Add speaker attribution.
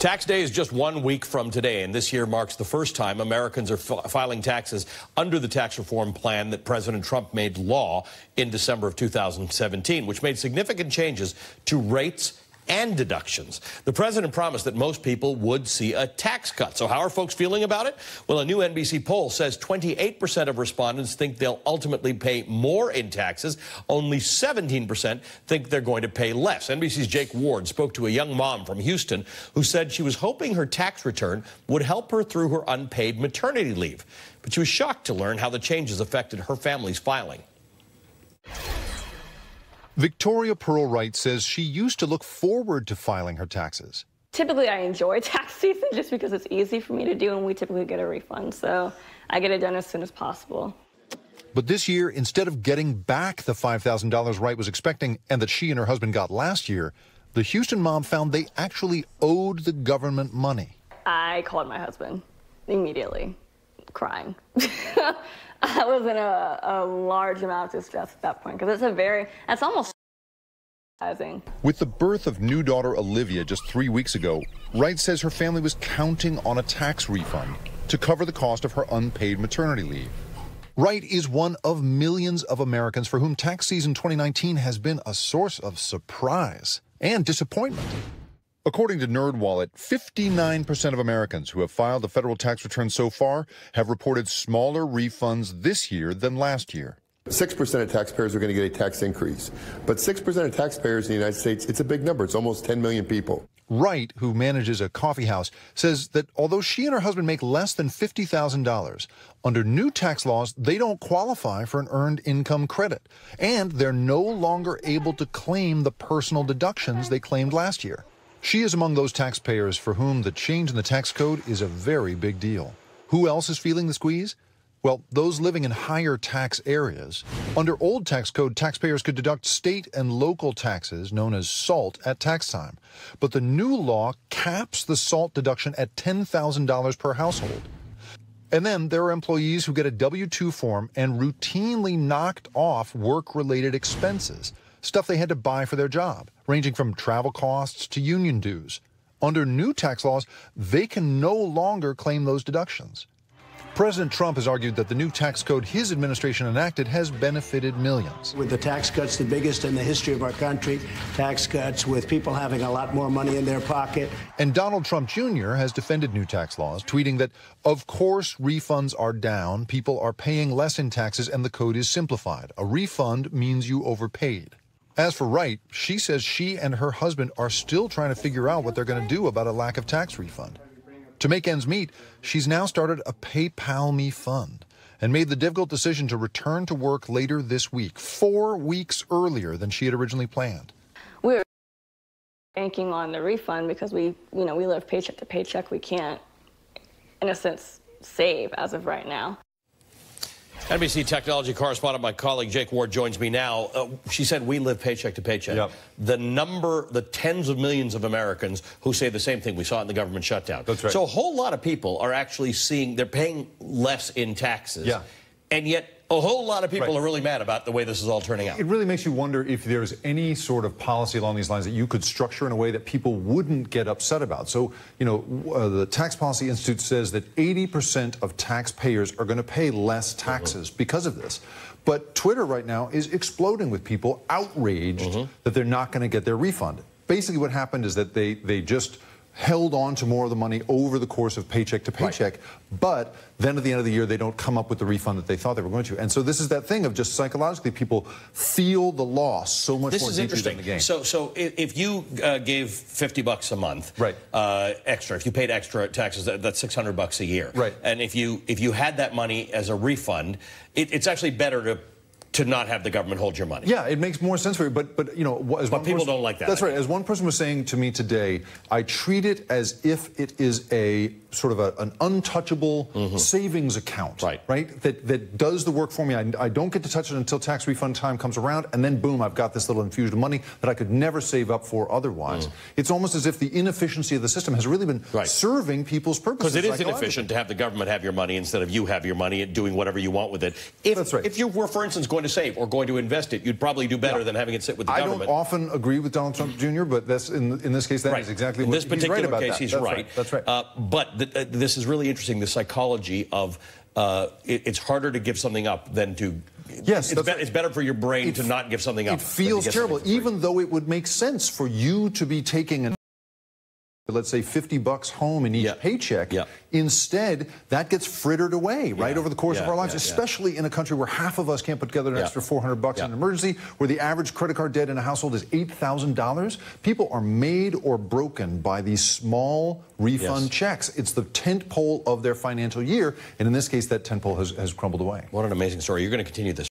Speaker 1: Tax day is just 1 week from today, and this year marks the first time Americans are filing taxes under the tax reform plan that President Trump made law in December of 2017, which made significant changes to rates and deductions. The president promised that most people would see a tax cut. So how are folks feeling about it? Well, a new NBC poll says 28% of respondents think they'll ultimately pay more in taxes. Only 17% think they're going to pay less. NBC's Jake Ward spoke to a young mom from Houston who said she was hoping her tax return would help her through her unpaid maternity leave. But she was shocked to learn how the changes affected her family's filing.
Speaker 2: Victoria Pearl Wright says she used to look forward to filing her taxes.
Speaker 3: Typically, I enjoy tax season just because it's easy for me to do, and we typically get a refund. So I get it done as soon as possible.
Speaker 2: But this year, instead of getting back the $5,000 Wright was expecting and that she and her husband got last year, the Houston mom found they actually owed the government money.
Speaker 3: I called my husband immediately, crying. I was in a large amount of distress at that point because it's almost surprising.
Speaker 2: With the birth of new daughter Olivia just 3 weeks ago, Wright says her family was counting on a tax refund to cover the cost of her unpaid maternity leave. Wright is one of millions of Americans for whom tax season 2019 has been a source of surprise and disappointment. According to NerdWallet, 59% of Americans who have filed a federal tax return so far have reported smaller refunds this year than last year.
Speaker 4: 6% of taxpayers are going to get a tax increase. But 6% of taxpayers in the United States, it's a big number. It's almost 10 million people.
Speaker 2: Wright, who manages a coffee house, says that although she and her husband make less than $50,000, under new tax laws, they don't qualify for an earned income credit. And they're no longer able to claim the personal deductions they claimed last year. She is among those taxpayers for whom the change in the tax code is a very big deal. Who else is feeling the squeeze? Well, those living in higher tax areas. Under old tax code, taxpayers could deduct state and local taxes, known as SALT, at tax time. But the new law caps the SALT deduction at $10,000 per household. And then there are employees who get a W-2 form and routinely knocked off work-related expenses, stuff they had to buy for their job, ranging from travel costs to union dues. Under new tax laws, they can no longer claim those deductions. President Trump has argued that the new tax code his administration enacted has benefited millions.
Speaker 5: With the tax cuts, the biggest in the history of our country, tax cuts with people having a lot more money in their pocket.
Speaker 2: And Donald Trump Jr. has defended new tax laws, tweeting that, of course, refunds are down, people are paying less in taxes, and the code is simplified. A refund means you overpaid. As for Wright, she says she and her husband are still trying to figure out what they're going to do about a lack of tax refund. To make ends meet, she's now started a PayPal Me fund and made the difficult decision to return to work later this week, 4 weeks earlier than she had originally planned.
Speaker 3: We're banking on the refund because we live paycheck to paycheck. We can't, in a sense, save as of right now.
Speaker 1: NBC technology correspondent, my colleague Jake Ward, joins me now. She said we live paycheck to paycheck. Yep. The tens of millions of Americans who say the same thing. We saw it in the government shutdown.
Speaker 2: That's right.
Speaker 1: So a whole lot of people are actually they're paying less in taxes. Yeah. And yet a whole lot of people are really mad about the way this is all turning out.
Speaker 6: It really makes you wonder if there's any sort of policy along these lines that you could structure in a way that people wouldn't get upset about. So, the Tax Policy Institute says that 80% of taxpayers are going to pay less taxes because of this. But Twitter right now is exploding with people outraged that they're not going to get their refund. Basically what happened is that they just held on to more of the money over the course of paycheck to paycheck, but then at the end of the year, they don't come up with the refund that they thought they were going to. And so this is that thing of just psychologically, people feel the loss so much more deeply than the gain.
Speaker 1: So if you gave $50 a month extra, if you paid extra taxes, that's $600 a year. Right. And if you had that money as a refund, it's actually better to not have the government hold your money.
Speaker 6: Yeah, it makes more sense for you, but
Speaker 1: people don't like that.
Speaker 6: That's right. As one person was saying to me today, I treat it as if it is a sort of an untouchable savings account, right? That does the work for me. I don't get to touch it until tax refund time comes around, and then boom, I've got this little infusion of money that I could never save up for otherwise. It's almost as if the inefficiency of the system has really been serving people's purposes.
Speaker 1: Because it is inefficient to have the government have your money instead of you have your money and doing whatever you want with it. If you were, for instance, going going to save or going to invest it, you'd probably do better than having it sit with the government.
Speaker 6: I don't often agree with Donald Trump Jr., but that's in this case, that is exactly what he's right about.
Speaker 1: In this particular case, he's right.
Speaker 6: That's right.
Speaker 1: But this is really interesting, the psychology of it's harder to give something up than to...
Speaker 6: Yes,
Speaker 1: it's better for your brain to not give something up.
Speaker 6: It feels terrible, even though it would make sense for you to be taking let's say $50 home in each paycheck. Instead, that gets frittered away over the course of our lives, especially in a country where half of us can't put together an extra $400 in an emergency, where the average credit card debt in a household is $8,000. People are made or broken by these small refund checks. It's the tent pole of their financial year, and in this case, that tent pole has crumbled away.
Speaker 1: What an amazing story. You're going to continue this.